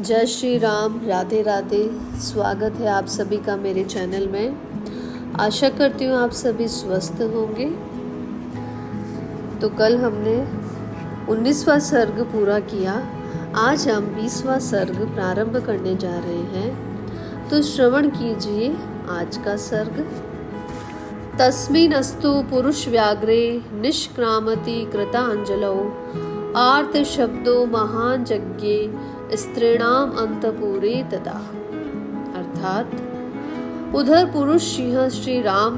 जय श्री राम, राधे राधे। स्वागत है आप सभी का मेरे चैनल में। आशा करती हूँ आप सभी स्वस्थ होंगे। तो कल हमने 19वां सर्ग पूरा किया। आज हम 20वां सर्ग प्रारंभ करने जा रहे हैं। तो श्रवण कीजिए आज का सर्ग। तस्मिनस्तु पुरुष व्याघ्रे निष्क्रामति कृतांजलौ आर्त शब्दो महान यज्ञे स्त्रीणाम अंतपुरे तदा। अर्थात उधर पुरुष सिंह श्री राम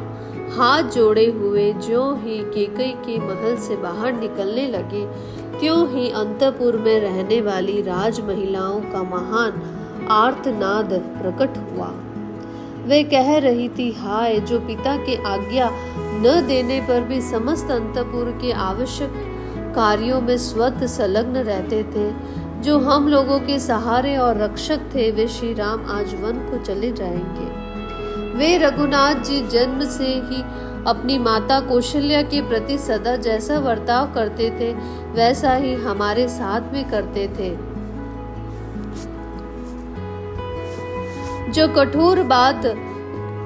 हाथ जोड़े हुए ज्यों ही कैकेयी के महल से बाहर निकलने लगे, त्यों ही अंतपुर में रहने वाली राज महिलाओं का महान आर्तनाद प्रकट हुआ। वे कह रही थी, हाय, जो पिता के आज्ञा न देने पर भी समस्त अंतपुर के आवश्यक कार्यों में स्वतः संलग्न रहते थे, जो हम लोगों के सहारे और रक्षक थे, वे श्री राम आज वन को चले जाएंगे। वे रघुनाथ जी जन्म से ही अपनी माता कौशल्या के प्रति सदा जैसा बर्ताव करते थे, वैसा ही हमारे साथ में करते थे। जो कठोर बात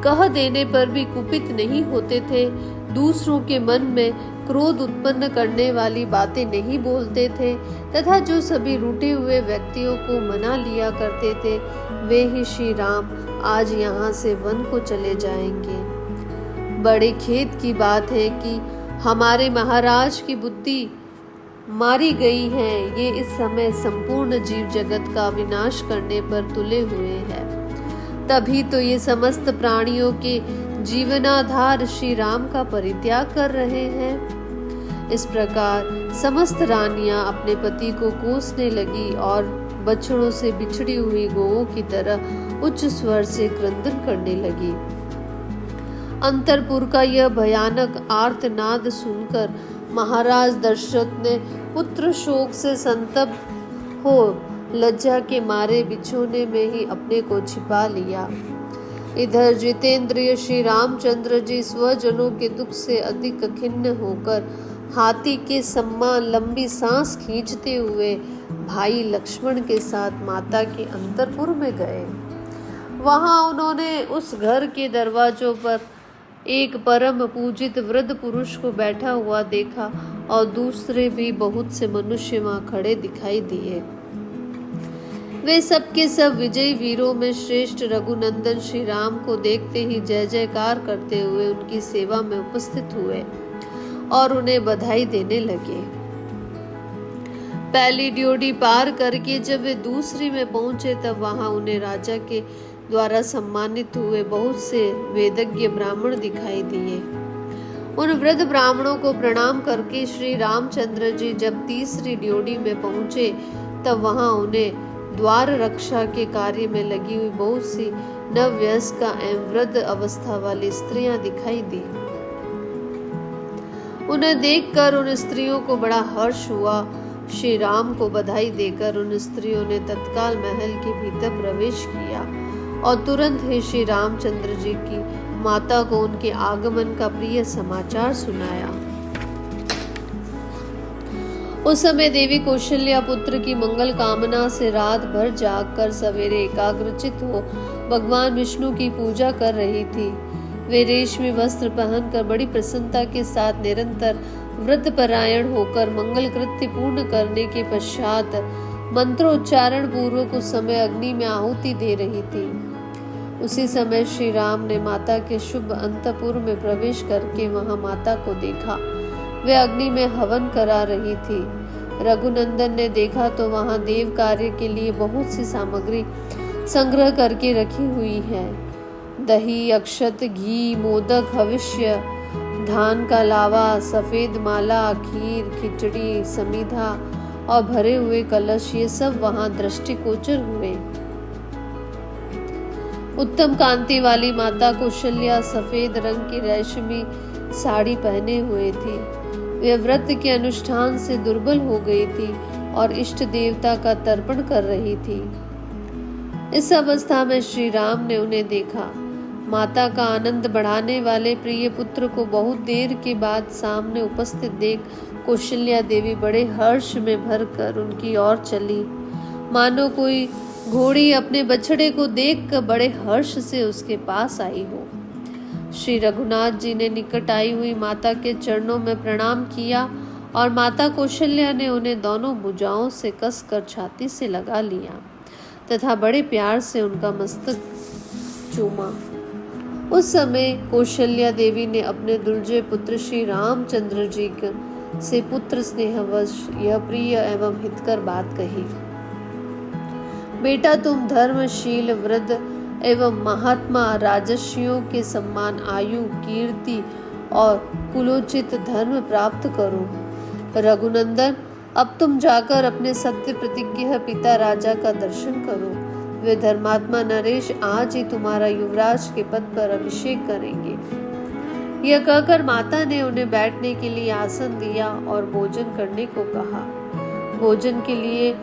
कह देने पर भी कुपित नहीं होते थे, दूसरों के मन में क्रोध उत्पन्न करने वाली बातें नहीं बोलते थे, तथा जो सभी रूठे हुए व्यक्तियों को मना लिया करते थे, वे ही श्री राम आज यहाँ से वन को चले जाएंगे। बड़े खेद की बात है कि हमारे महाराज की बुद्धि मारी गई है। ये इस समय संपूर्ण जीव जगत का विनाश करने पर तुले हुए हैं। तभी तो ये समस्त प्राणियों के जीवनाधार श्री राम का परित्याग कर रहे हैं। इस प्रकार समस्त रानियां अपने पति को कोसने लगी और बछड़ों से बिछड़ी हुई गौओं की तरह उच्च स्वर से क्रंदन करने लगी। अंतरपुर का यह भयानक आर्तनाद सुनकर महाराज दशरथ ने पुत्र शोक से संतप्त हो लज्जा के मारे बिछोने में ही अपने को छिपा लिया। इधर जितेंद्रिय श्री रामचंद्र जी स्वजनों के दुख से अधिक खिन्न होकर हाथी के समान लंबी सांस खींचते हुए भाई लक्ष्मण के साथ माता के अंतरपुर में गए। वहां उन्होंने उस घर के दरवाजों पर एक परम पूजित वृद्ध पुरुष को बैठा हुआ देखा और दूसरे भी बहुत से मनुष्य वहां खड़े दिखाई दिए। वे सब के सब विजयी वीरों में श्रेष्ठ रघुनंदन श्री राम को देखते ही जय जयकार करते हुए उनकी सेवा में उपस्थित हुए और उन्हें बधाई देने लगे। पहली ड्योढ़ी पार करके जब वे दूसरी में पहुंचे, तब वहां उन्हें राजा के द्वारा सम्मानित हुए बहुत से वेदज्ञ ब्राह्मण दिखाई दिए। उन वृद्ध ब्राह्मणों को प्रणाम करके श्री रामचंद्र जी जब तीसरी ड्योढ़ी में पहुंचे, तब वहां उन्हें द्वार रक्षा के कार्य में लगी हुई बहुत सी नववयस्का एवं वृद्ध अवस्था वाली स्त्रियां दिखाई दी। उन्हें देखकर उन स्त्रियों को बड़ा हर्ष हुआ। श्री राम को बधाई देकर उन स्त्रियों ने तत्काल महल के भीतर प्रवेश किया और तुरंत ही श्री रामचंद्र जी की माता को उनके आगमन का प्रिय समाचार सुनाया। उस समय देवी कौशल्या पुत्र की मंगल कामना से रात भर जागकर सवेरे एकाग्रचित हो भगवान विष्णु की पूजा कर रही थी। वे रेशमी वस्त्र पहनकर बड़ी प्रसन्नता के साथ निरंतर व्रत परायण होकर मंगल कृत्य पूर्ण करने के पश्चात मंत्रोच्चारण पूर्वक उस समय अग्नि में आहुति दे रही थी। उसी समय श्री राम ने माता के शुभ अंतपुर में प्रवेश करके वहां माता को देखा। वे अग्नि में हवन करा रही थी। रघुनंदन ने देखा तो वहां देव कार्य के लिए बहुत सी सामग्री संग्रह करके रखी हुई है। दही, अक्षत, घी, मोदक, हविष्य, धान का लावा, सफेद माला, खीर, खिचड़ी, समीधा और भरे हुए कलश, ये सब वहां दृष्टिगोचर हुए। उत्तम कांति वाली माता कौशल्या सफेद रंग की रेशमी साड़ी पहने हुए थी। वे व्रत के अनुष्ठान से दुर्बल हो गई थी और इष्ट देवता का तर्पण कर रही थी। इस अवस्था में श्री राम ने उन्हें देखा। माता का आनंद बढ़ाने वाले प्रिय पुत्र को बहुत देर के बाद सामने उपस्थित देख कौशल्या देवी बड़े हर्ष में भरकर उनकी ओर चली, मानो कोई घोड़ी अपने बछड़े को देखकर बड़े हर्ष से उसके पास आई हो। श्री रघुनाथ जी ने निकट आई हुई माता के चरणों में प्रणाम किया और माता कौशल्या ने उन्हें दोनों भुजाओं से कसकर छाती से लगा लिया तथा बड़े प्यार से उनका मस्तक चूमा। उस समय कौशल्या देवी ने अपने दुर्जय पुत्र श्री रामचंद्र जी से पुत्र स्नेहवश यह प्रिय एवं हितकर बात कही। बेटा, तुम धर्मशील वृद्ध एवं महात्मा राजर्षियों के सम्मान, आयु, कीर्ति और कुलोचित धर्म प्राप्त करो। रघुनंदन, अब तुम जाकर अपने सत्य प्रतिज्ञ पिता राजा का दर्शन करो। वे धर्मात्मा नरेश आज ही तुम्हारा युवराज के पद पर अभिषेक करेंगे। यह कहकर माता ने उन्हें बैठने के लिए आसन दिया और भोजन करने को कहा। भोजन के लिए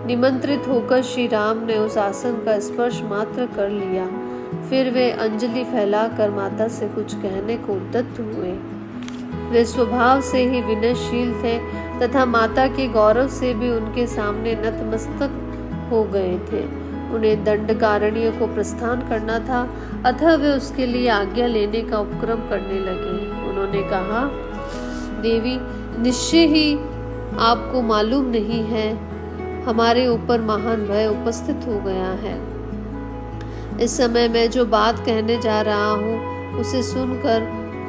निमंत्रित होकर श्री राम ने उस आसन का स्पर्श मात्र कर लिया। फिर वे अंजलि फैलाकर माता से कुछ कहने को उद्यत हुए। वे स्वभाव से ही विनयशील थे तथा माता के गौरव से भी उनके सामने नतमस्तक हो गए थे। उन्हें दंडकारण्य को प्रस्थान करना था, अतः वे उसके लिए आज्ञा लेने का उपक्रम करने लगे। उन्होंने कहा, देवी, निश्चय ही आपको मालूम नहीं है, हमारे ऊपर महान भय उपस्थित हो गया है। इस समय मैं जो बात कहने जा रहा हूँ उसे सुनकर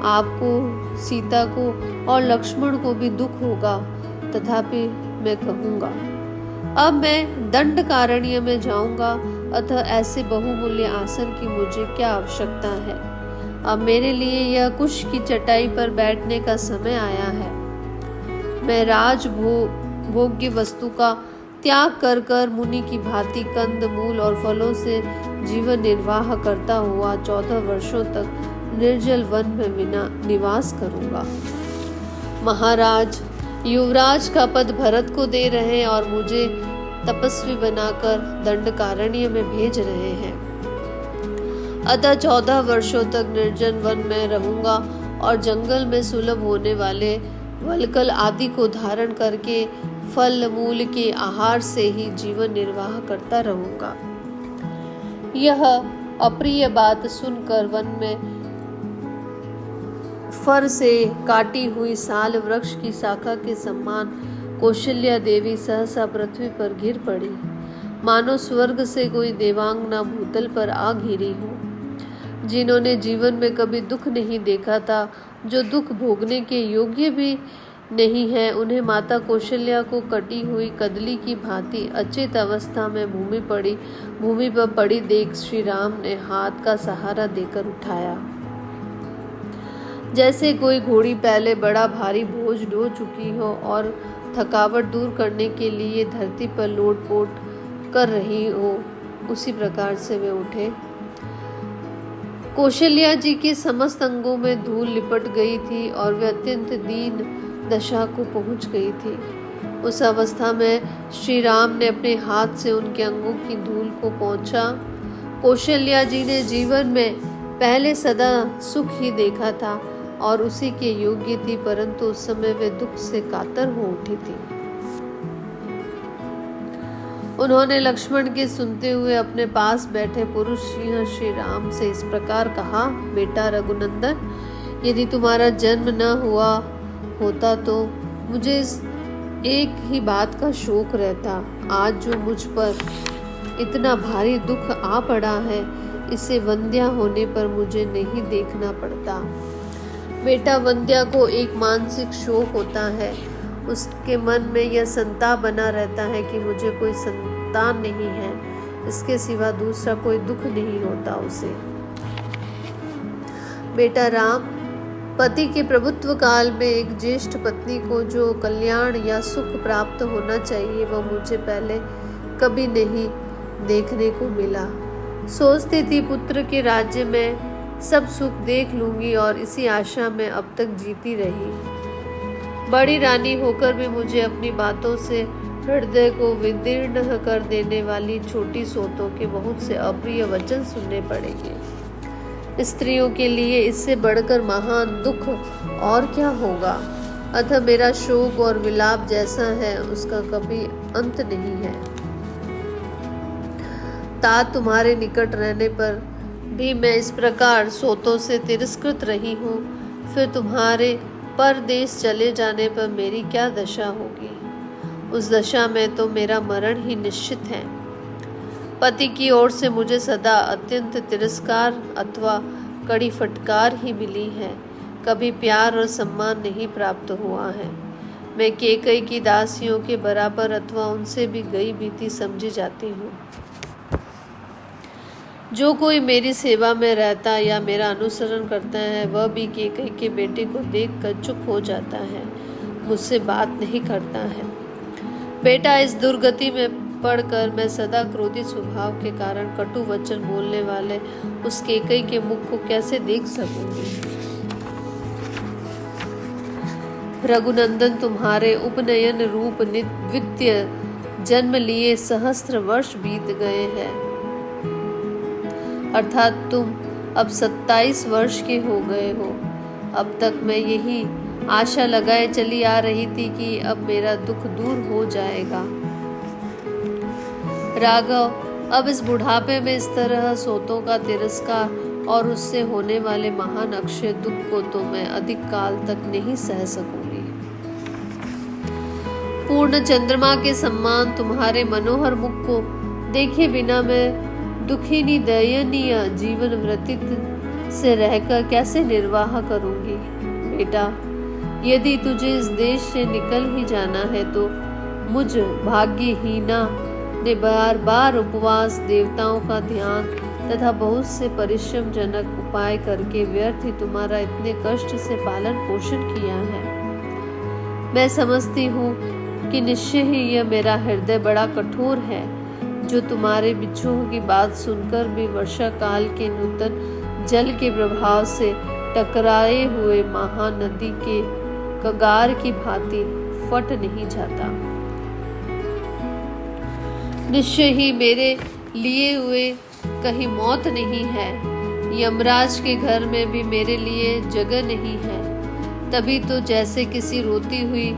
आपको, सीता को और लक्ष्मण को भी दुख होगा, तथापि मैं कहूँगा। अब मैं दंडकारण्य में जाऊंगा, अतः ऐसे बहुमूल्य आसन की मुझे क्या आवश्यकता है। अब मेरे लिए यह कुश की चटाई पर बैठने का समय आया है। मैं भोग्य वस्तु का त्याग कर कर मुनि की भांति कंद मूल और फलों से जीवन निर्वाह करता हुआ 14 वर्षों तक निर्जल वन में निवास करूंगा। महाराज, युवराज का पद भरत को दे रहे हैं और मुझे तपस्वी बनाकर दंडकारण्य में भेज रहे हैं। अतः 14 वर्षों तक निर्जन वन में रहूंगा और जंगल में सुलभ होने वाले वलकल आदि को धारण करके फल मूल के आहार से ही जीवन निर्वाह करता रहूंगा। यह अप्रिय बात सुनकर वन में फर से काटी हुई साल वृक्ष की शाखा के समान कौशल्या देवी सहसा पृथ्वी पर गिर पड़ी, मानो स्वर्ग से कोई देवांगना भूतल पर आ घिरी हो। जिन्होंने जीवन में कभी दुख नहीं देखा था, जो दुख भोगने के योग्य भी नहीं है, उन्हें माता कौशल्या को कटी हुई कदली की भांति अचेत अवस्था में भूमि पर पड़ी देख श्री राम ने हाथ का सहारा देकर उठाया। जैसे कोई घोड़ी पहले बड़ा भारी बोझ ढो चुकी हो और थकावट दूर करने के लिए धरती पर लोटपोट कर रही हो, उसी प्रकार से वे उठे। कौशल्या जी के समस्त अंगों में धूल लिपट गई थी और वे अत्यंत दीन दशा को पहुंच गई थी। उस अवस्था में श्री राम ने अपने हाथ से उनके अंगों की धूल को पोंछा। कौशल्या जी ने जीवन में पहले सदा सुख ही देखा था और उसी के योग्य थी, परंतु उस समय वे दुख से कातर हो उठी थी। उन्होंने लक्ष्मण के सुनते हुए अपने पास बैठे पुरुष सिंह श्री राम से इस प्रकार कहा, बेटा रघुनंदन, यदि तुम्हारा जन्म न हुआ होता तो मुझे इस एक ही बात का शोक रहता। आज जो मुझ पर इतना भारी दुख आ पड़ा है, इसे वंध्या होने पर मुझे नहीं देखना पड़ता। बेटा, वंध्या को एक मानसिक शोक होता है। उसके मन में यह संताप बना रहता है कि मुझे कोई संतान नहीं है, इसके सिवा दूसरा कोई दुख नहीं होता उसे। बेटा राम, पति के प्रभुत्व काल में एक ज्येष्ठ पत्नी को जो कल्याण या सुख प्राप्त होना चाहिए, वह मुझे पहले कभी नहीं देखने को मिला। सोचती थी पुत्र के राज्य में सब सुख देख लूंगी और इसी आशा में अब तक जीती रही। बड़ी रानी होकर भी मुझे अपनी बातों से हृदय को विदीर्ण कर देने वाली छोटी सोतों के बहुत से अप्रिय वचन सुनने पड़ेंगे। स्त्रियों के लिए इससे बढ़कर महान दुख और क्या होगा। अतः मेरा शोक और विलाप जैसा है, उसका कभी अंत नहीं है। तात तुम्हारे निकट रहने पर भी मैं इस प्रकार सोतों से तिरस्कृत रही हूँ, फिर तुम्हारे परदेश चले जाने पर मेरी क्या दशा होगी? उस दशा में तो मेरा मरण ही निश्चित है। पति की ओर से मुझे सदा अत्यंत तिरस्कार अथवा कड़ी फटकार ही मिली है, कभी प्यार और सम्मान नहीं प्राप्त हुआ है। मैं कैकेयी की दासियों के बराबर अथवा उनसे भी गई बीती समझी जाती हूँ। जो कोई मेरी सेवा में रहता या मेरा अनुसरण करता है, वह भी कैकेयी के बेटे को देखकर चुप हो जाता है, मुझसे बात नहीं करता है। बेटा, इस दुर्गति में पढ़कर मैं सदा क्रोधित स्वभाव के कारण कटु वचन बोलने वाले उस कैकेयी के मुख को कैसे देख सकूंगी? रघुनंदन, तुम्हारे उपनयन रूप द्वितीय जन्म लिए सहस्त्र वर्ष बीत गए हैं, अर्थात तुम अब 27 वर्ष के हो गए हो। अब तक मैं यही आशा लगाए चली आ रही थी कि अब मेरा दुख दूर हो जाएगा। राघव, अब इस बुढ़ापे में इस तरह सोतों का तिरस्कार और उससे होने वाले महान अक्षय दुख को तो मैं अधिक काल तक नहीं सह सकूंगी। पूर्ण चंद्रमा के समान तुम्हारे मनोहर मुख को देखे बिना मैं दुखिनी दयनीय जीवन व्यतीत से रहकर कैसे निर्वाह करूंगी? बेटा, यदि तुझे इस देश से निकल ही जाना है तो मुझ भाग्यहीना ने बार बार उपवास, देवताओं का ध्यान तथा बहुत से परिश्रम जनक उपाय करके व्यर्थ ही तुम्हारा इतने कष्ट से पालन पोषण किया है। मैं समझती हूँ कि निश्चय ही यह मेरा हृदय बड़ा कठोर है, जो तुम्हारे बिच्छुओं की बात सुनकर भी वर्षा काल के नूतन जल के प्रभाव से टकराए हुए महानदी के कगार की भांति फट नहीं जाता। निश्चय ही मेरे लिए हुए कहीं मौत नहीं है, यमराज के घर में भी मेरे लिए जगह नहीं है। तभी तो जैसे किसी रोती हुई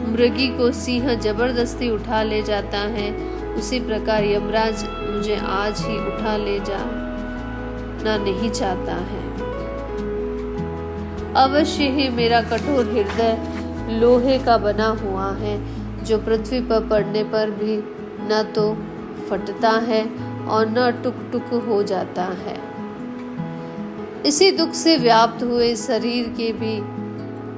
मृगी को सिंह जबरदस्ती उठा ले जाता है, उसी प्रकार यमराज मुझे आज ही उठा ले जाना नहीं चाहता है। अवश्य ही मेरा कठोर हृदय लोहे का बना हुआ है, जो पृथ्वी पर पड़ने पर भी न तो फटता है और न टुक टुक हो जाता है। इसी दुख से व्याप्त हुए शरीर के भी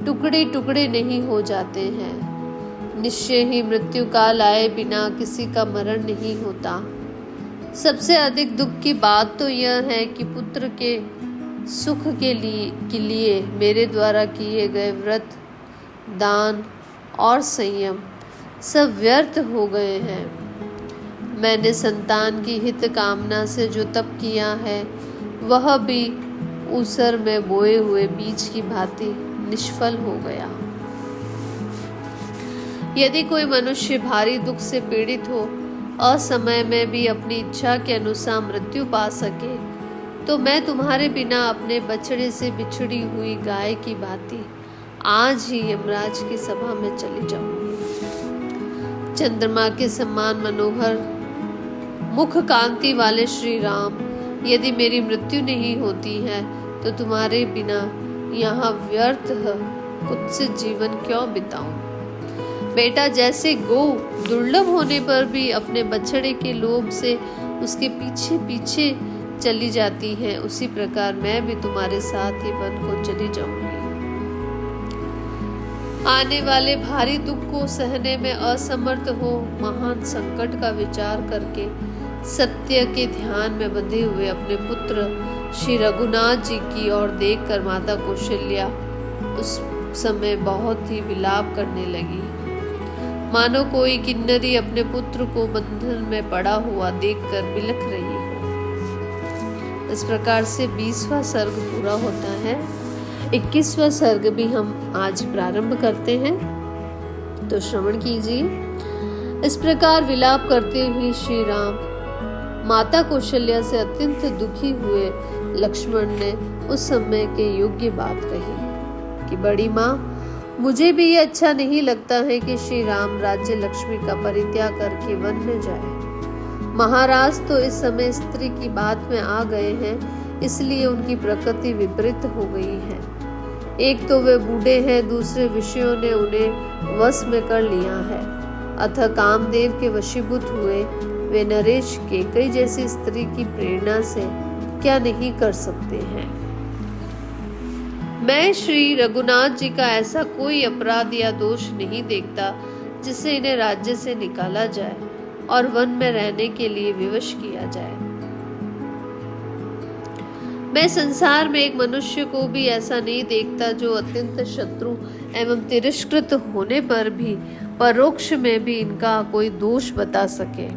टुकड़े टुकड़े नहीं हो जाते हैं। निश्चय ही मृत्यु काल आए बिना किसी का मरण नहीं होता। सबसे अधिक दुख की बात तो यह है कि पुत्र के सुख के लिए मेरे द्वारा किए गए व्रत, दान और संयम सब व्यर्थ हो गए हैं। मैंने संतान की हित कामना से जो तप किया है, वह भी ऊसर में बोए हुए बीज की भांति निष्फल हो गया। यदि कोई मनुष्य भारी दुख से पीड़ित हो, असमय में भी अपनी इच्छा के अनुसार मृत्यु पा सके, तो मैं तुम्हारे बिना अपने बछड़े से बिछड़ी हुई गाय की भांति आज ही यमराज की सभा में चली जाऊंगी। चंद्रमा के समान मनोहर मुख कांति वाले श्री राम, यदि मेरी मृत्यु नहीं होती है तो तुम्हारे बिना यहाँ व्यर्थ कुत्सित जीवन क्यों बिताऊं? बेटा, जैसे गौ दुर्लभ होने पर भी अपने बछड़े के लोभ से उसके पीछे पीछे चली जाती है, उसी प्रकार मैं भी तुम्हारे साथ ही वन को चली जाऊंगी। आने वाले भारी दुख को सहने में असमर्थ हो महान संकट का विचार करके सत्य के ध्यान में बंधे हुए अपने पुत्र श्री रघुनाथ जी की ओर देखकर माता कौशल्या उस समय बहुत ही विलाप करने लगी, मानो कोई किन्नरी अपने पुत्र को बंधन में पड़ा हुआ देखकर बिलख रही हो। इस प्रकार से 20वां सर्ग पूरा होता है। 21वां सर्ग भी हम आज प्रारंभ करते हैं, तो श्रवण कीजिए। इस प्रकार विलाप करते हुए श्री राम माता कौशल्या से अत्यंत दुखी हुए लक्ष्मण ने उस समय के योग्य बात कही कि बड़ी माँ, मुझे भी ये अच्छा नहीं लगता है कि श्री राम राज्य लक्ष्मी का परित्याग करके वन में जाए। महाराज तो इस समय स्त्री की बात में आ गए हैं, इसलिए उनकी प्रकृति विपरीत हो गई है। एक तो वे बूढ़े हैं, दूसरे विषयों ने उन्हें वश में कर लिया है। अतः कामदेव के वशीभूत हुए वे नरेश कैकेयी जैसी स्त्री की प्रेरणा से क्या नहीं कर सकते हैं। मैं श्री रघुनाथ जी का ऐसा कोई अपराध या दोष नहीं देखता जिससे इन्हें राज्य से निकाला जाए और वन में रहने के लिए विवश किया जाए। मैं संसार में एक मनुष्य को भी ऐसा नहीं देखता जो अत्यंत शत्रु एवं तिरस्कृत होने पर भी परोक्ष में भी इनका कोई दोष बता सके।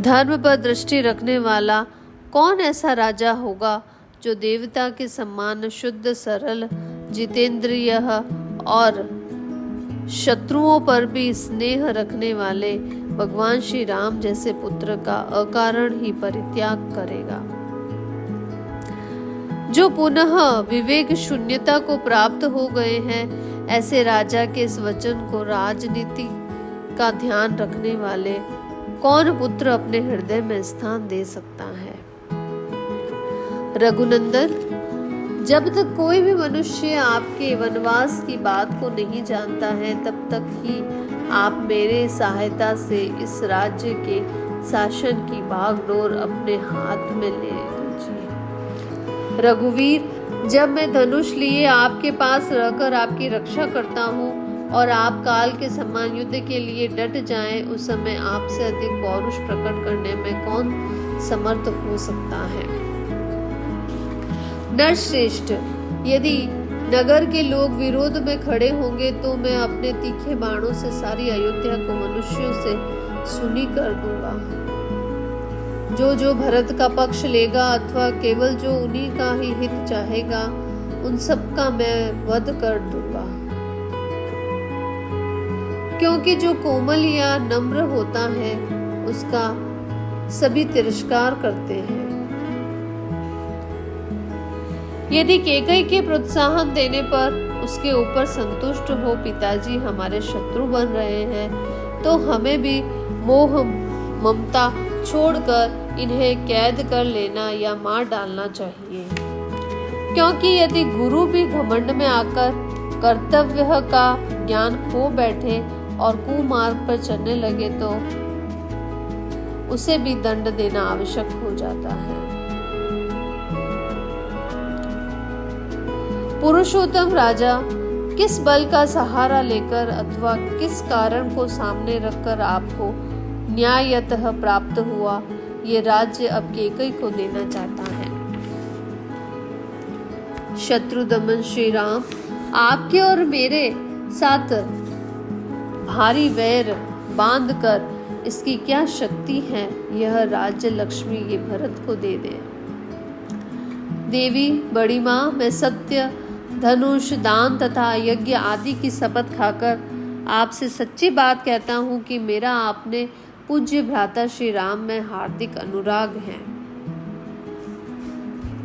धर्म पर दृष्टि रखने वाला कौन ऐसा राजा होगा जो देवता के समान शुद्ध, सरल, जितेंद्रिय और शत्रुओं पर भी स्नेह रखने वाले भगवान श्री राम जैसे पुत्र का अकारण ही परित्याग करेगा। जो पुनः विवेक शून्यता को प्राप्त हो गए हैं, ऐसे राजा के इस वचन को राजनीति का ध्यान रखने वाले कौन पुत्र अपने हृदय में स्थान दे सकता है। रघुनंदन, जब तक कोई भी मनुष्य आपके वनवास की बात को नहीं जानता है, तब तक ही आप मेरे सहायता से इस राज्य के शासन की बागडोर अपने हाथ में ले लीजिए। रघुवीर, जब मैं धनुष लिए आपके पास रहकर आपकी रक्षा करता हूँ और आप काल के समान युद्ध के लिए डट जाएं, उस समय आपसे अधिक पौरुष प्रकट करने में कौन समर्थ हो सकता है। नरश्रेष्ठ, यदि नगर के लोग विरोध में खड़े होंगे तो मैं अपने तीखे बाणों से सारी अयोध्या को मनुष्यों से सुनी कर दूंगा। जो भरत का पक्ष लेगा अथवा केवल जो उन्हीं का ही हित चाहेगा, उन सब का मैं वध कर दूंगा। क्योंकि जो कोमल या नम्र होता है उसका सभी तिरस्कार करते हैं। यदि कैकेयी के प्रोत्साहन देने पर उसके ऊपर संतुष्ट हो पिताजी हमारे शत्रु बन रहे हैं, तो हमें भी मोह ममता छोड़कर इन्हें कैद कर लेना या मार डालना चाहिए। क्योंकि यदि गुरु भी घमंड में आकर कर्तव्य का ज्ञान खो बैठे और कुमार्ग पर चलने लगे तो उसे भी दंड देना आवश्यक हो जाता है। पुरुषोत्तम राजा, किस बल का सहारा लेकर अथवा किस कारण को सामने रखकर आपको न्यायतः प्राप्त हुआ ये राज्य अब कैकेयी को देना चाहता है। शत्रुदमन श्री राम, आपके और मेरे साथ भारी वैर बांधकर इसकी क्या शक्ति है, यह राज्य लक्ष्मी ये भरत को दे दे। देवी बड़ी माँ, मैं सत्य, धनुष, दान तथा यज्ञ आदि की शपथ खाकर आपसे सच्ची बात कहता हूँ कि मेरा आपने पूज्य भ्राता श्री राम में हार्दिक अनुराग है।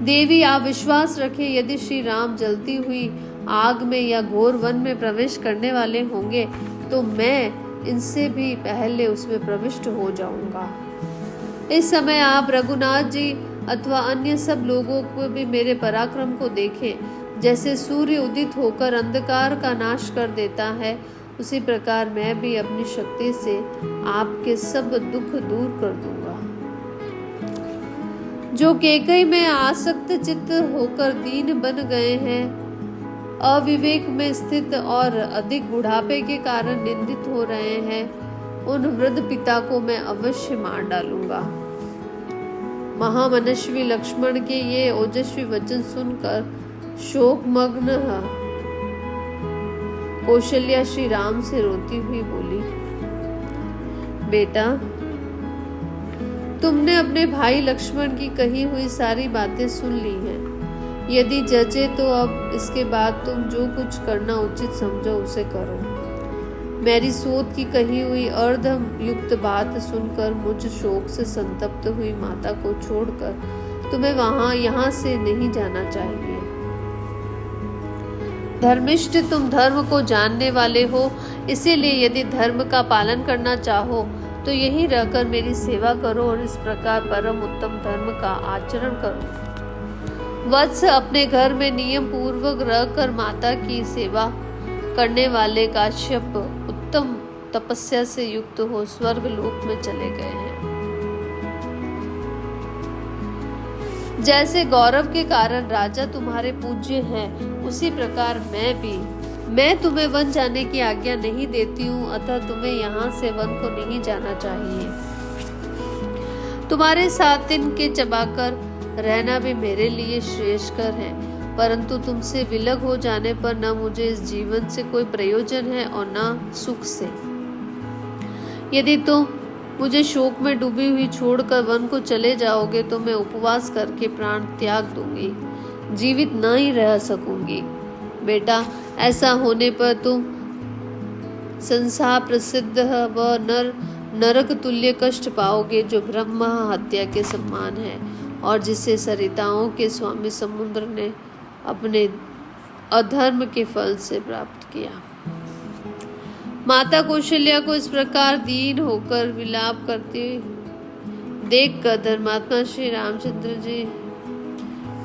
देवी, आप विश्वास रखें, यदि श्री राम जलती हुई आग में या घोर वन में प्रवेश करने वाले होंगे तो मैं इनसे भी पहले उसमें प्रविष्ट हो जाऊंगा। इस समय आप रघुनाथ जी अथवा अन्य सब लोगों को भी मेरे पराक्रम को देखें। जैसे सूर्य उदित होकर अंधकार का नाश कर देता है, उसी प्रकार मैं भी अपनी शक्ति से आपके सब दुख दूर कर दूंगा। जो कैकेयी में आसक्त चित्त होकर दीन बन गए हैं, अविवेक में स्थित और अधिक बुढ़ापे के कारण निंदित हो रहे हैं, उन वृद्ध पिता को मैं अवश्य मार डालूंगा। महामनस्वी लक्ष्मण के ये ओजस्वी वचन सुनकर शोकमग्न कौशल्या श्री राम से रोती हुई बोली, बेटा, तुमने अपने भाई लक्ष्मण की कही हुई सारी बातें सुन ली हैं। यदि जचे तो अब इसके बाद तुम जो कुछ करना उचित समझो उसे करो। मेरी सोच की कही हुई अर्ध युक्त बात सुनकर मुझ शोक से संतप्त हुई माता को छोड़कर तुम्हें यहाँ से नहीं जाना चाहिए। धर्मिष्ठ, तुम धर्म को जानने वाले हो, इसीलिए यदि धर्म का पालन करना चाहो तो यहीं रहकर मेरी सेवा करो और इस प्रकार परम उत्तम धर्म का आचरण करो। वत्स, अपने घर में नियम पूर्वक रहकर माता की सेवा करने वाले काश्यप उत्तम तपस्या से युक्त हो स्वर्ग लोक में चले गए हैं। जैसे गौरव के कारण राजा तुम्हारे पूज्य हैं, उसी प्रकार मैं तुम्हें वन जाने की आज्ञा नहीं देती हूँ, अतः तुम्हें यहाँ से वन को नहीं जाना चाहिए। तुम्हारे साथ तिनके चबाकर रहना भी मेरे लिए श्रेयस्कर है, परंतु तुमसे विलग हो जाने पर न मुझे इस जीवन से कोई प्रयोजन है और न सुख से। यदि तुम मुझे शोक में डूबी हुई छोड़कर वन को चले जाओगे तो मैं उपवास करके प्राण त्याग दूंगी, जीवित न ही रह सकूंगी। बेटा, ऐसा होने पर तुम संसार प्रसिद्ध व नरक तुल्य कष्ट पाओगे, जो ब्रह्मा हत्या के समान है और जिसे सरिताओं के स्वामी समुद्र ने अपने अधर्म के फल से प्राप्त किया। माता कौशल्या को इस प्रकार दीन होकर विलाप करते देखकर धर्मात्मा श्री रामचंद्र जी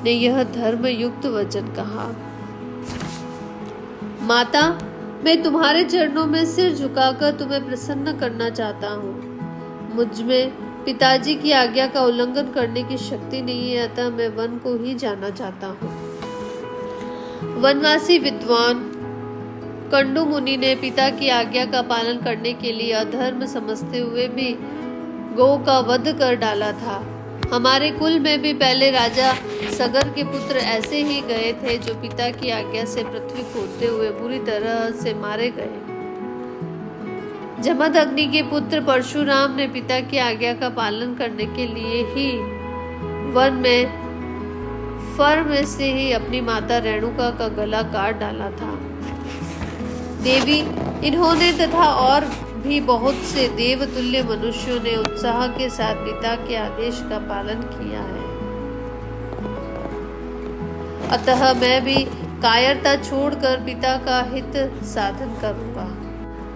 ने यह धर्म युक्त वचन कहा। माता, मैं तुम्हारे चरणों में सिर झुकाकर तुम्हें प्रसन्न करना चाहता हूँ। मुझ में पिताजी की आज्ञा का उल्लंघन करने की शक्ति नहीं है, अतः मैं वन को ही जाना चाहता हूँ। वनवासी विद्वान कंडू मुनि ने पिता की आज्ञा का पालन करने के लिए अधर्म समझते हुए भी गौ का वध कर डाला था। हमारे कुल में भी पहले राजा सगर के पुत्र ऐसे ही गए थे, जो पिता की आज्ञा से पृथ्वी खोदते हुए बुरी तरह से मारे गए। जमदग्नि के पुत्र परशुराम ने पिता की आज्ञा का पालन करने के लिए ही वन में फर में से ही अपनी माता रेणुका का गला काट डाला था। देवी, इन्होंने तथा और भी बहुत से देवतुल्य मनुष्यों ने उत्साह के साथ पिता के आदेश का पालन किया है, अतः मैं भी कायरता छोड़कर पिता का हित साधन करूंगा।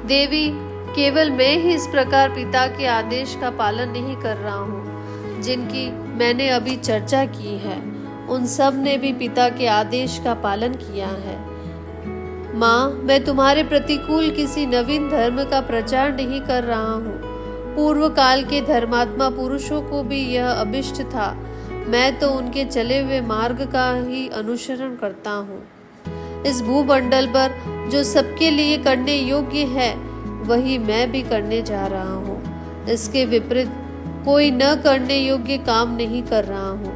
देवी, केवल मैं ही इस प्रकार पिता के आदेश का पालन नहीं कर रहा हूँ। जिनकी मैंने अभी चर्चा की है, उन सब ने भी पिता के आदेश का पालन किया है। माँ, मैं तुम्हारे प्रतिकूल किसी नवीन धर्म का प्रचार नहीं कर रहा हूँ। पूर्व काल के धर्मात्मा पुरुषों को भी यह अभिष्ट था। मैं तो उनके चले हुए मार्ग का ही अनुसरण करता हूँ। इस भूमंडल पर जो सबके लिए करने योग्य है, वही मैं भी करने जा रहा हूँ। इसके विपरीत कोई न करने योग्य काम नहीं कर रहा हूँ।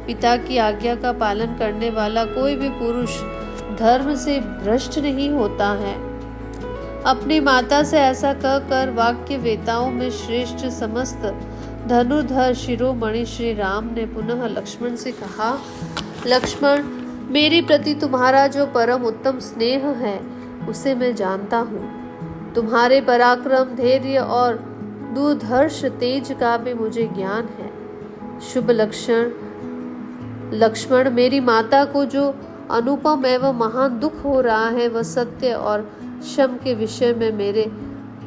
पिता की आज्ञा का पालन करने वाला कोई भी पुरुष धर्म से भ्रष्ट नहीं होता है। अपनी माता से ऐसा कहकर वाक्य वेताओं में श्रेष्ठ समस्त धनुर्धर शिरोमणि श्री राम ने पुनः लक्ष्मण से कहा, लक्ष्मण, मेरे प्रति तुम्हारा जो परम उत्तम स्नेह है, उसे मैं जानता हूँ। तुम्हारे पराक्रम, धैर्य और दुर्धर्ष तेज का भी मुझे ज्ञान है। शुभ लक्ष्मण, मेरी माता को जो अनुपम एवं महान दुख हो रहा है, वह सत्य और शम के विषय में मेरे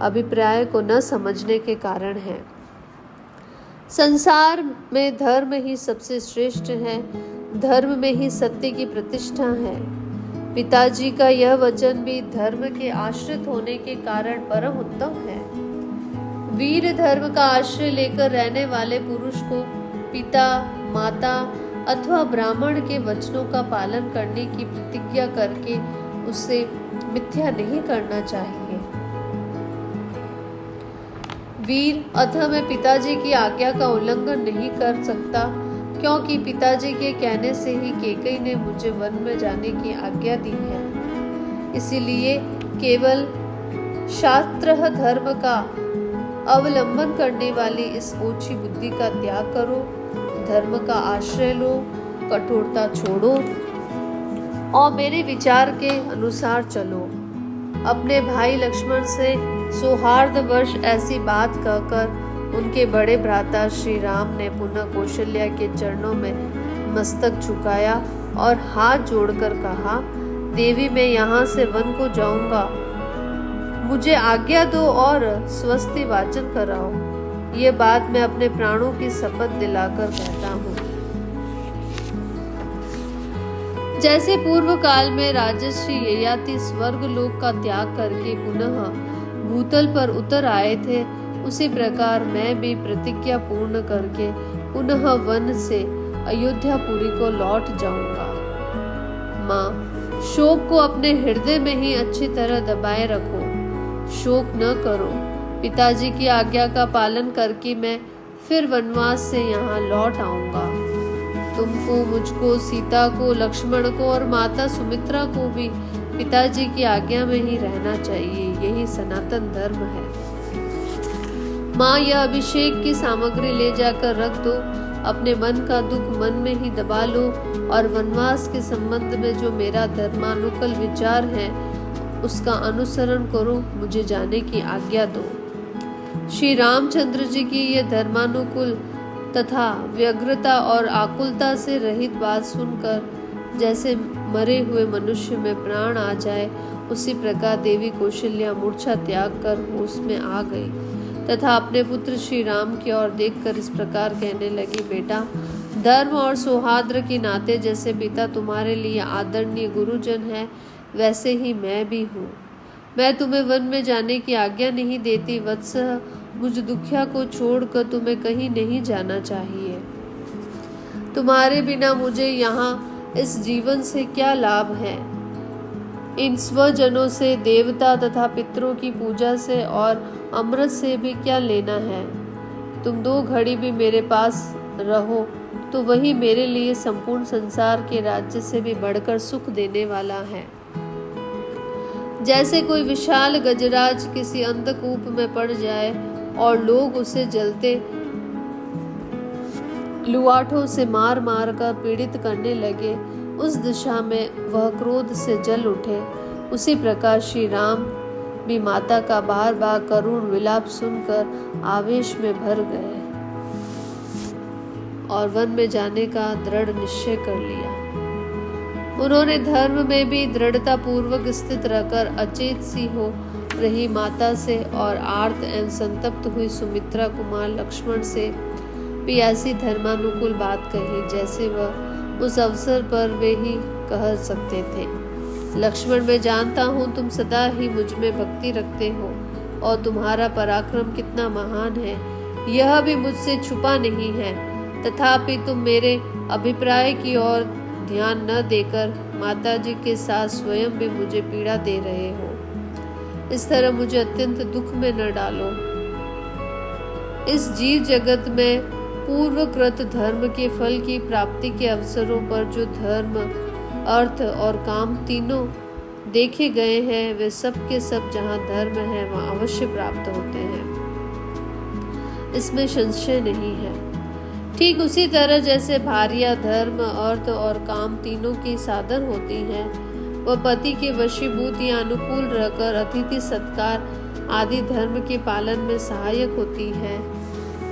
अभिप्राय को न समझने के कारण है। संसार में धर्म ही सबसे श्रेष्ठ है, धर्म में ही सत्य की प्रतिष्ठा है। पिताजी का यह वचन भी धर्म के आश्रित होने के कारण परम उत्तम है। वीर धर्म का आश्रय लेकर रहने वाले पुरुष को पिता, माता अथवा ब्राह्मण के वचनों का पालन करने की प्रतिज्ञा करके उससे मिथ्या नहीं करना चाहिए। वीर, अतः मैं पिताजी की आज्ञा का उल्लंघन नहीं कर सकता, क्योंकि पिताजी के कहने से ही कैकेयी ने मुझे वन में जाने की आज्ञा दी है। इसीलिए केवल शास्त्र धर्म का अवलंबन करने वाली इस ओछी बुद्धि का त्याग करो, धर्म का आश्रय लो, कठोरता छोड़ो और मेरे विचार के अनुसार चलो। अपने भाई लक्ष्मण से सौहार्दवश ऐसी बात कहकर उनके बड़े भ्राता श्री राम ने पुनः कौशल्या के चरणों में मस्तक झुकाया और हाथ जोड़कर कहा, देवी, मैं यहाँ से वन को जाऊंगा। मुझे आज्ञा दो और स्वस्ति वाचन कराओ। ये बात मैं अपने प्राणों की शपथ दिलाकर कहता हूँ। जैसे पूर्व काल में राजर्षि ययाति स्वर्ग लोक का त्याग करके पुनः भूतल पर उतर आए थे, उसी प्रकार मैं भी प्रतिज्ञा पूर्ण करके पुनः वन से अयोध्यापुरी को लौट जाऊंगा। माँ, शोक को अपने हृदय में ही अच्छी तरह दबाए रखो, शोक न करो। पिताजी की आज्ञा का पालन करके मैं फिर वनवास से यहाँ लौट आऊंगा। तुमको, मुझको, सीता को, लक्ष्मण को और माता सुमित्रा को भी पिताजी की आज्ञा में ही रहना चाहिए। यही सनातन धर्म है। माँ, यह अभिषेक की सामग्री ले जाकर रख दो। अपने मन का दुख मन में ही दबा लो और वनवास के संबंध में जो मेरा धर्मानुकूल विचार है उसका अनुसरण करो। मुझे जाने की आज्ञा दो। श्री रामचंद्र जी की ये धर्मानुकूल तथा व्यग्रता और आकुलता से रहित बात सुनकर जैसे मरे हुए मनुष्य में प्राण आ जाए, उसी प्रकार देवी कौशल्या मूर्छा त्याग कर होश में आ गई तथा अपने पुत्र श्री राम की ओर देखकर इस प्रकार कहने लगी, बेटा, धर्म और सौहार्द के नाते जैसे पिता तुम्हारे लिए आदरणीय गुरुजन है, वैसे ही मैं भी हूँ। मैं तुम्हें वन में जाने की आज्ञा नहीं देती वत्स। मुझ दुखिया को छोड़कर तुम्हें कहीं नहीं जाना चाहिए। तुम्हारे बिना मुझे यहाँ इस जीवन से क्या लाभ है? इन स्वजनों से, देवता तथा पितरों की पूजा से और अमृत से भी क्या लेना है? तुम 2 घड़ी भी मेरे पास रहो तो वही मेरे लिए संपूर्ण संसार के राज्य से भी बढ़कर सुख देने वाला है। जैसे कोई विशाल गजराज किसी अंधकूप में पड़ जाए और लोग उसे जलते लुआठों से मार मार कर पीड़ित करने लगे, उस दिशा में वह क्रोध से जल उठे, उसी प्रकार श्री राम भी माता का बार बार करुण विलाप सुनकर आवेश में भर गए और वन में जाने का दृढ़ निश्चय कर लिया। उन्होंने धर्म में भी दृढ़ता पूर्वक स्थित रहकर अचेत सी हो रही माता से और आर्त एवं संतप्त हुई सुमित्रा कुमार लक्ष्मण से भी ऐसी धर्मानुकूल बात कही जैसे वह उस अवसर पर वे ही कह सकते थे। लक्ष्मण, मैं जानता हूँ तुम सदा ही मुझ में भक्ति रखते हो और तुम्हारा पराक्रम कितना महान है, यह भी मुझसे छुपा नहीं है। तथापि तुम मेरे अभिप्राय की ओर ध्यान न देकर माताजी के साथ स्वयं भी मुझे पीड़ा दे रहे हो। इस तरह मुझे अत्यंत दुख में न डालो। इस जीव जगत में पूर्वकृत धर्म के फल की प्राप्ति के अवसरों पर जो धर्म, अर्थ और काम तीनों देखे गए हैं, वे सब के सब जहाँ धर्म है वहाँ अवश्य प्राप्त होते हैं, इसमें संशय नहीं है। ठीक उसी तरह जैसे भार्या धर्म, अर्थ और काम तीनों की साधन होती है, वह पति के वशीभूत या अनुकूल रहकर अतिथि सत्कार आदि धर्म के पालन में सहायक होती है,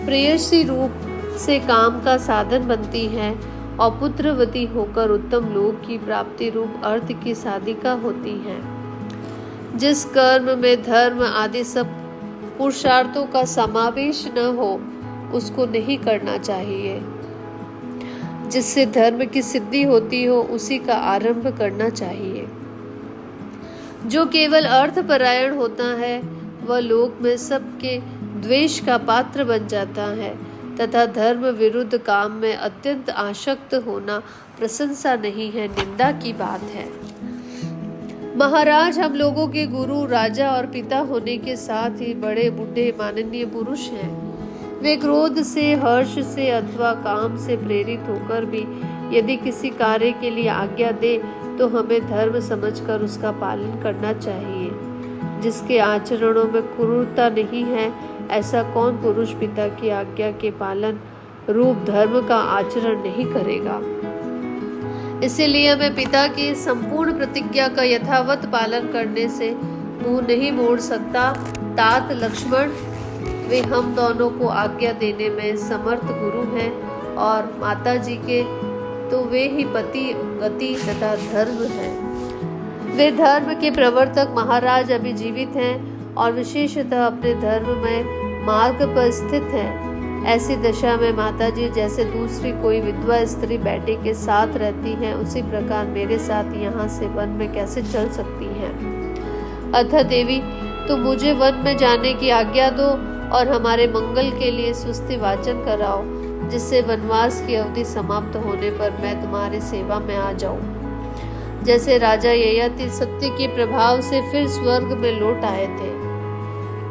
प्रेयसी रूप से काम का साधन बनती है और पुत्रवती होकर उत्तम लोक की प्राप्ति रूप अर्थ की साधिका होती है। जिस कर्म में धर्म आदि सब पुरुषार्थों का समावेश न हो उसको नहीं करना चाहिए। जिससे धर्म की सिद्धि होती हो उसी का आरंभ करना चाहिए। जो केवल अर्थपरायण होता है वह लोक में सबके द्वेष का पात्र बन जाता है तथा धर्म विरुद्ध काम में अत्यंत आसक्त होना प्रशंसा नहीं है, निंदा की बात है। महाराज, हम लोगों के गुरु, राजा और पिता होने के साथ ही बड़े बूढ़े माननीय पुरुष हैं। वे क्रोध से, हर्ष से अथवा काम से प्रेरित होकर भी यदि किसी कार्य के लिए आज्ञा दे तो हमें धर्म समझकर उसका पालन करना चाहिए। जिसके आचरणों में क्रूरता नहीं है, ऐसा कौन पुरुष पिता की आज्ञा के पालन रूप धर्म का आचरण नहीं करेगा। इसीलिए मैं पिता की संपूर्ण प्रतिज्ञा का यथावत पालन करने से मुंह नहीं मोड़ सकता। तात लक्ष्मण, वे हम दोनों को आज्ञा देने में समर्थ गुरु हैं और माता जी के तो वे ही पति, गति तथा धर्म हैं। वे धर्म के प्रवर्तक महाराज अभी जीवित हैं और विशेषतः अपने धर्ममय मार्ग पर स्थित हैं, ऐसी दशा में माताजी जैसे दूसरी कोई विधवा स्त्री बेटे के साथ रहती हैं, उसी प्रकार मेरे साथ यहाँ से वन में कैसे चल सकती हैं। अतः देवी, तुम मुझे वन में जाने की आज्ञा दो और हमारे मंगल के लिए स्वस्ति वाचन कराओ, जिससे वनवास की अवधि समाप्त होने पर मैं तुम्हारी सेवा में आ जाऊं। जैसे राजा ययाति सत्य के प्रभाव से फिर स्वर्ग में लौट आए थे।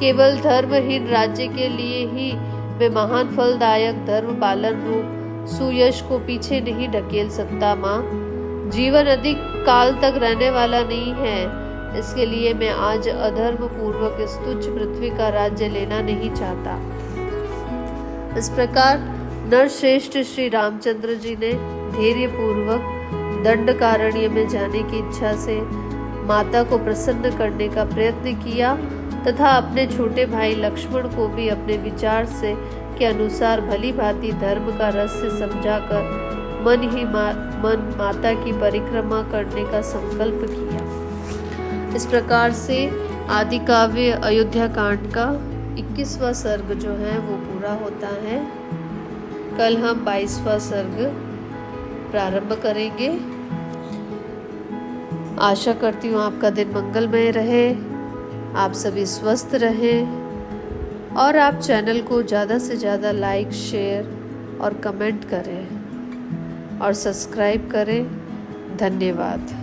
केवल धर्महीन राज्य के लिए ही मैं महान फलदायक धर्म पालन रूप सुयश को पीछे नहीं ढकेल सकता। माँ, जीवन अधिक काल तक रहने वाला नहीं है, इसके लिए मैं आज अधर्म पूर्वक इस तुच्छ पृथ्वी का राज्य लेना नहीं चाहता। इस प्रकार नरश्रेष्ठ श्री रामचंद्र जी ने धैर्य पूर्वक दंडकारण्य में जाने की इच्छा से माता को प्रसन्न करने का प्रयत्न किया तथा अपने छोटे भाई लक्ष्मण को भी अपने विचार से के अनुसार भली भांति धर्म का रहस्य समझाकर मन ही मन माता की परिक्रमा करने का संकल्प किया। इस प्रकार से आदि काव्य अयोध्या कांड का 21वां सर्ग जो है वो पूरा होता है। कल हम 22वां सर्ग प्रारंभ करेंगे। आशा करती हूँ आपका दिन मंगलमय रहे, आप सभी स्वस्थ रहें और आप चैनल को ज़्यादा से ज़्यादा लाइक, शेयर और कमेंट करें और सब्सक्राइब करें। धन्यवाद।